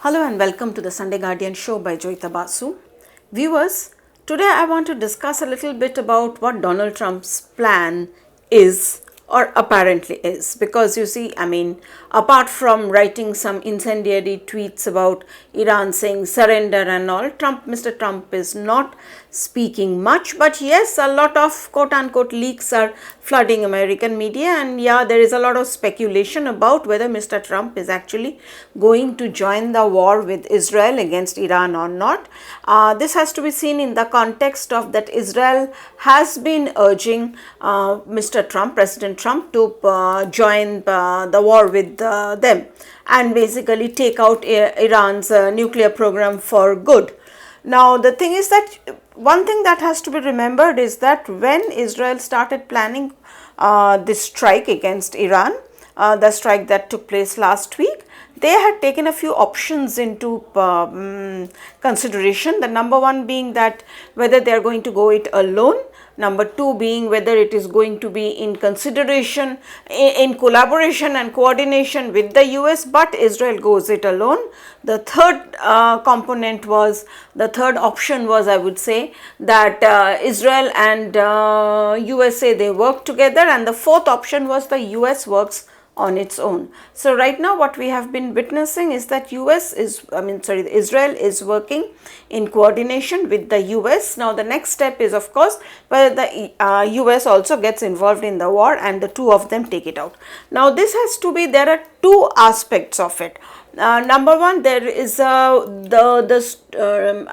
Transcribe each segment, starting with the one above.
Hello and welcome to the Sunday Guardian show by Joyita Basu. Viewers, today I want to discuss a little bit about what Donald Trump's plan is or apparently is, because you see, apart from writing some incendiary tweets about Iran saying surrender and all, Mr. Trump is not speaking much, but yes, a lot of quote unquote leaks are flooding American media, and yeah, there is a lot of speculation about whether Mr. Trump is actually going to join the war with Israel against Iran or not. This has to be seen in the context of that Israel has been urging Mr. Trump, President Trump, to join the war with them and basically take out Iran's nuclear program for good. Now, the thing is that one thing that has to be remembered is that when Israel started planning this strike against Iran, the strike that took place last week, they had taken a few options into consideration. The number one being that whether they are going to go it alone. Number two being whether it is going to be in consideration, in collaboration and coordination with the US, but Israel goes it alone. The third the third option was, I would say, that Israel and USA, they work together, and the fourth option was the US works on its own. So right now what we have been witnessing is that Israel is working in coordination with the US. Now the next step is, of course, whether the US also gets involved in the war and the two of them take it out. Now this has to be, there are two aspects of it. Number one, there is I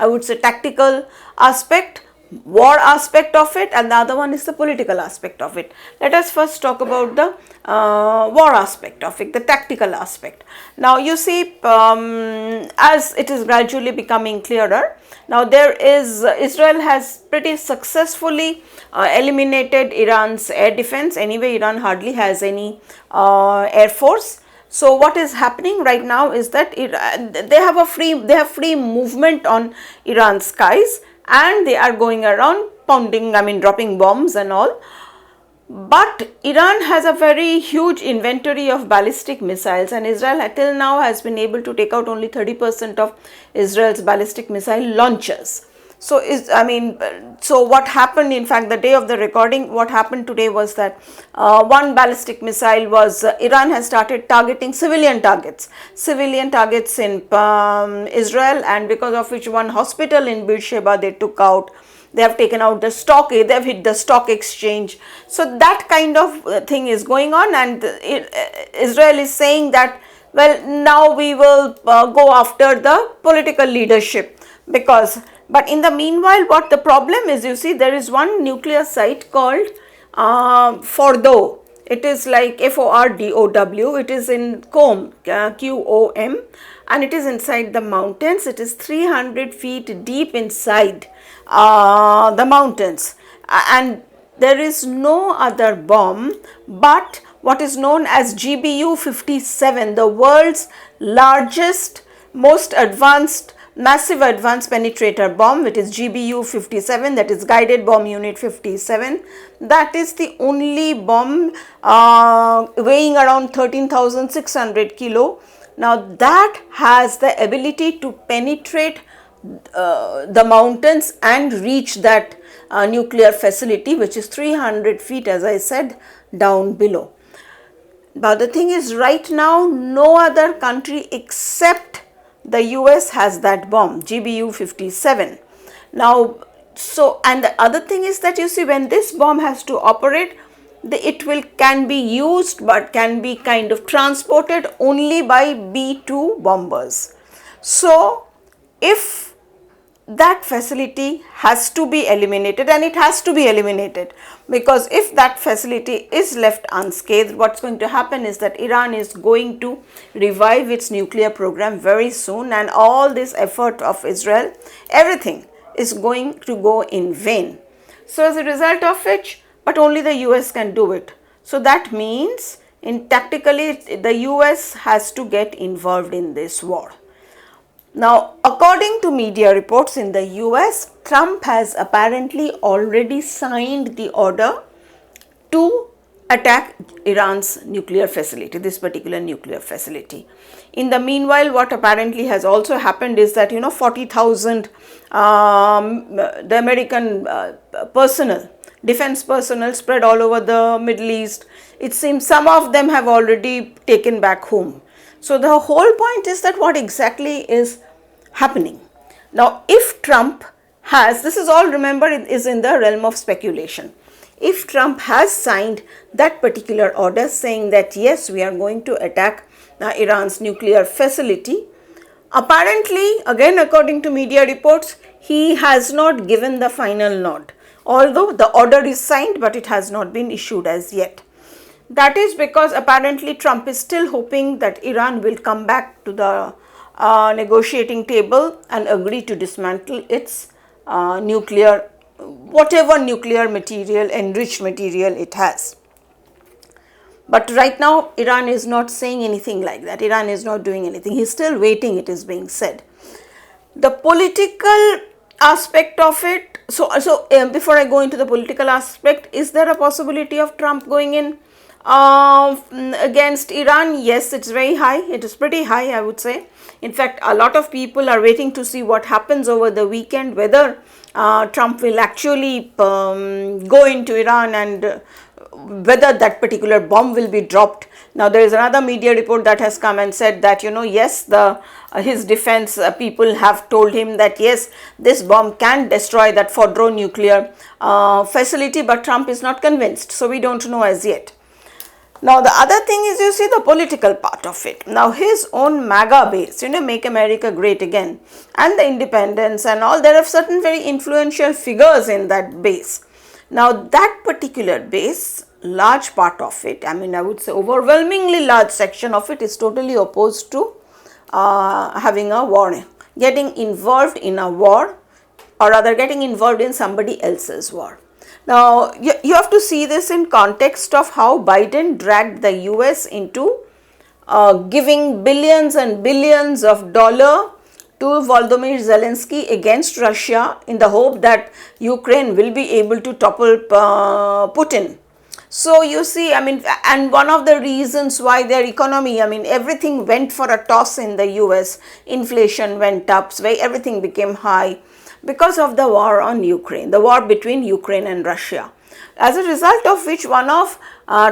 would say tactical aspect, war aspect of it, and the other one is the political aspect of it. Let us first talk about the war aspect of it, the tactical aspect. Now you see, as it is gradually becoming clearer, now Israel has pretty successfully eliminated Iran's air defense. Anyway, Iran hardly has any air force. So what is happening right now is that they have free movement on Iran's skies, and they are going around pounding, dropping bombs and all. But Iran has a very huge inventory of ballistic missiles, and Israel till now has been able to take out only 30% of Israel's ballistic missile launchers. So so what happened, in fact, the day of the recording, what happened today was that one ballistic missile was, Iran has started targeting civilian targets in Israel, and because of which one hospital in Beersheba they took out. They have taken out the stock, they have hit the stock exchange. So that kind of thing is going on, and Israel is saying that, well, now we will go after the political leadership, but in the meanwhile, what the problem is, you see, there is one nuclear site called Fordow. It is like Fordow. It is in Qom, Qom, and it is inside the mountains. It is 300 feet deep inside the mountains, and there is no other bomb but what is known as GBU-57, the world's largest, most advanced, massive advanced penetrator bomb, which is GBU-57, that is Guided Bomb Unit 57. That is the only bomb weighing around 13,600 kilo. Now that has the ability to penetrate the mountains and reach that nuclear facility, which is 300 feet, as I said, down below. But the thing is, right now no other country except the US has that bomb, GBU-57. Now, and the other thing is that, you see, when this bomb has to operate, it can be used but can be kind of transported only by B-2 bombers. So if that facility has to be eliminated, and it has to be eliminated, because if that facility is left unscathed, what's going to happen is that Iran is going to revive its nuclear program very soon, and all this effort of Israel, everything is going to go in vain. So as a result of which, but only the US can do it. So that means tactically the US has to get involved in this war. Now, according to media reports in the US, Trump has apparently already signed the order to attack Iran's nuclear facility, this particular nuclear facility. In the meanwhile, what apparently has also happened is that 40,000 the American personnel, defense personnel spread all over the Middle East. It seems some of them have already taken back home. So the whole point is that what exactly is happening. Now, if Trump has, this is all, remember, it is in the realm of speculation. If Trump has signed that particular order saying that yes, we are going to attack Iran's nuclear facility, apparently, again according to media reports, he has not given the final nod. Although the order is signed, but it has not been issued as yet. That is because apparently Trump is still hoping that Iran will come back to the negotiating table and agree to dismantle its nuclear, whatever nuclear material, enriched material it has. But right now, Iran is not saying anything like that. Iran is not doing anything. He's still waiting, it is being said. The political aspect of it, so before I go into the political aspect, is there a possibility of Trump going in against Iran? Yes, it's very high. It is pretty high, I would say. In fact, a lot of people are waiting to see what happens over the weekend, whether Trump will actually go into Iran and whether that particular bomb will be dropped. Now, there is another media report that has come and said that, yes, his defense people have told him that yes, this bomb can destroy that Fordow nuclear facility, but Trump is not convinced. So, we don't know as yet. Now, the other thing is, you see the political part of it. Now, his own MAGA base, Make America Great Again, and the independents and all, there are certain very influential figures in that base. Now, that particular base, large part of it, I would say overwhelmingly large section of it is totally opposed to having a war, getting involved in a war, or rather getting involved in somebody else's war. Now, you have to see this in context of how Biden dragged the US into giving billions and billions of dollars to Volodymyr Zelensky against Russia in the hope that Ukraine will be able to topple Putin. So, you see, and one of the reasons why their economy, everything went for a toss in the US, inflation went up, everything became high, because of the war on Ukraine, the war between Ukraine and Russia. As a result of which, one of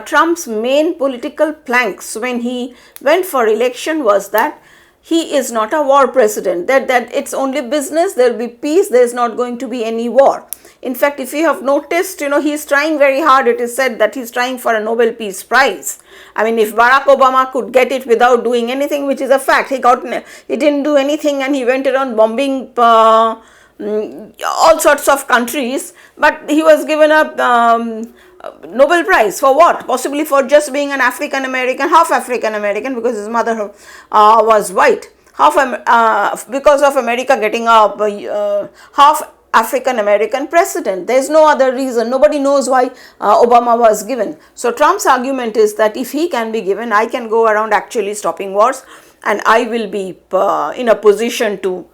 Trump's main political planks when he went for election was that he is not a war president, that it's only business, there will be peace, there is not going to be any war. In fact, if you have noticed, he is trying very hard. It is said that he is trying for a Nobel Peace Prize. If Barack Obama could get it without doing anything, which is a fact, he didn't do anything and he went around bombing all sorts of countries, but he was given a Nobel Prize for what? Possibly for just being an African American, half African American, because his mother was white, because of America getting a half African American president. There is no other reason. Nobody knows why Obama was given. So Trump's argument is that if he can be given, I can go around actually stopping wars, and I will be in a position to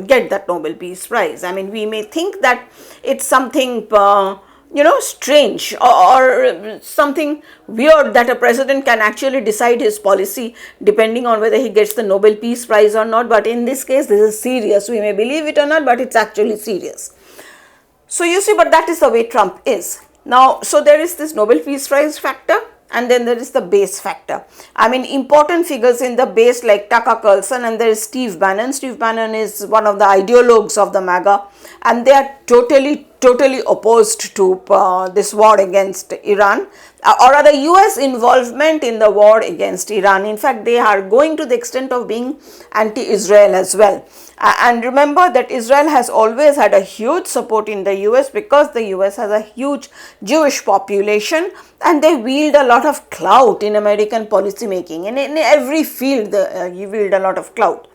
get that Nobel Peace Prize. We may think that it's something strange or something weird that a president can actually decide his policy depending on whether he gets the Nobel Peace Prize or not. But in this case, this is serious. We may believe it or not, but it's actually serious. So you see, but that is the way Trump is. Now, so there is this Nobel Peace Prize factor, and then there is the base factor. Important figures in the base like Tucker Carlson, and there is Steve Bannon. Steve Bannon is one of the ideologues of the MAGA, and they are totally opposed to this war against Iran, or rather US involvement in the war against Iran. In fact, they are going to the extent of being anti-Israel as well. And remember that Israel has always had a huge support in the US because the US has a huge Jewish population, and they wield a lot of clout in American policy making, and in every field you wield a lot of clout.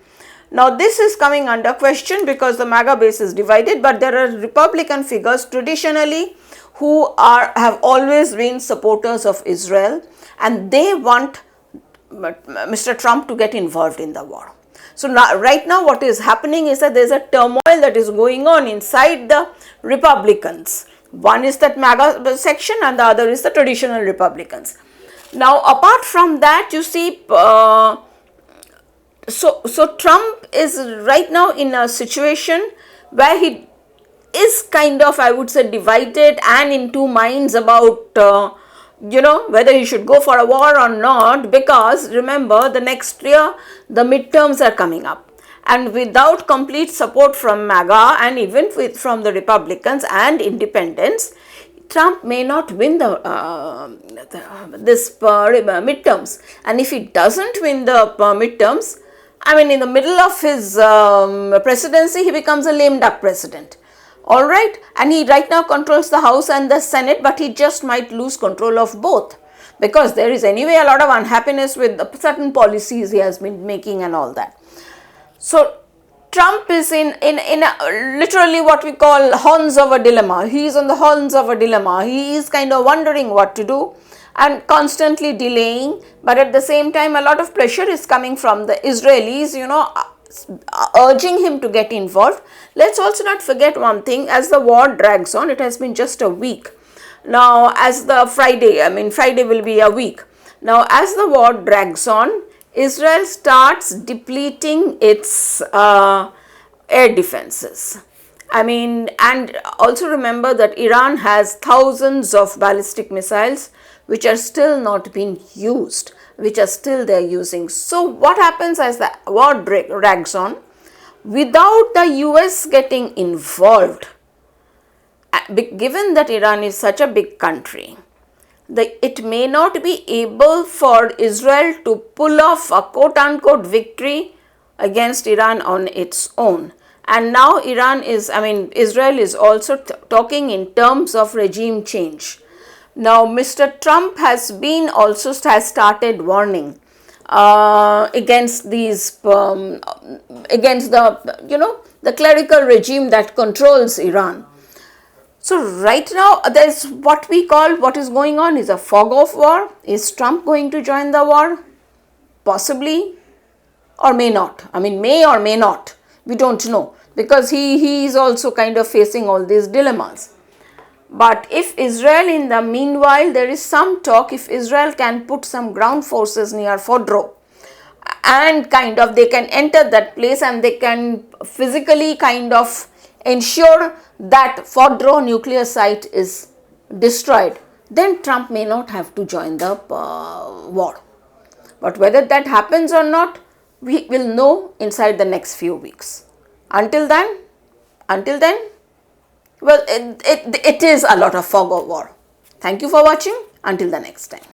Now, this is coming under question because the MAGA base is divided, but there are Republican figures traditionally who have always been supporters of Israel, and they want Mr. Trump to get involved in the war. So, right now what is happening is that there is a turmoil that is going on inside the Republicans, One is that MAGA section and the other is the traditional Republicans. Now, apart from that, you see, so Trump is right now in a situation where he is kind of, I would say, divided and in two minds about whether he should go for a war or not, because remember, the next year the midterms are coming up, and without complete support from MAGA and even from the Republicans and independents, Trump may not win this midterms. And if he doesn't win the midterms, I mean, in the middle of his presidency, he becomes a lame duck president. All right, and he right now controls the House and the Senate, but he just might lose control of both, because there is anyway a lot of unhappiness with the certain policies he has been making and all that. So Trump is in a, literally what we call horns of a dilemma. He is on the horns of a dilemma. He is kind of wondering what to do and constantly delaying, but at the same time a lot of pressure is coming from the Israelis, urging him to get involved. Let's also not forget one thing: as the war drags on, it has been just a week now, as the Friday will be a week now. As the war drags on, Israel starts depleting its air defenses. And also remember that Iran has thousands of ballistic missiles which are still not being used, which are still they're using. So what happens as the war drags on, without the US getting involved, given that Iran is such a big country, it may not be able for Israel to pull off a quote-unquote victory against Iran on its own. And now Israel is also talking in terms of regime change. Now, Mr. Trump has started warning against these, against the clerical regime that controls Iran. So right now, there's what is going on is a fog of war. Is Trump going to join the war? Possibly, or may not. May or may not. We don't know, because he is also kind of facing all these dilemmas. But if Israel, in the meanwhile, there is some talk, if Israel can put some ground forces near Fordow, and kind of they can enter that place and they can physically kind of ensure that Fordow nuclear site is destroyed, then Trump may not have to join the war. But whether that happens or not, we will know inside the next few weeks. Until then, well, it is a lot of fog of war. Thank you for watching. Until the next time.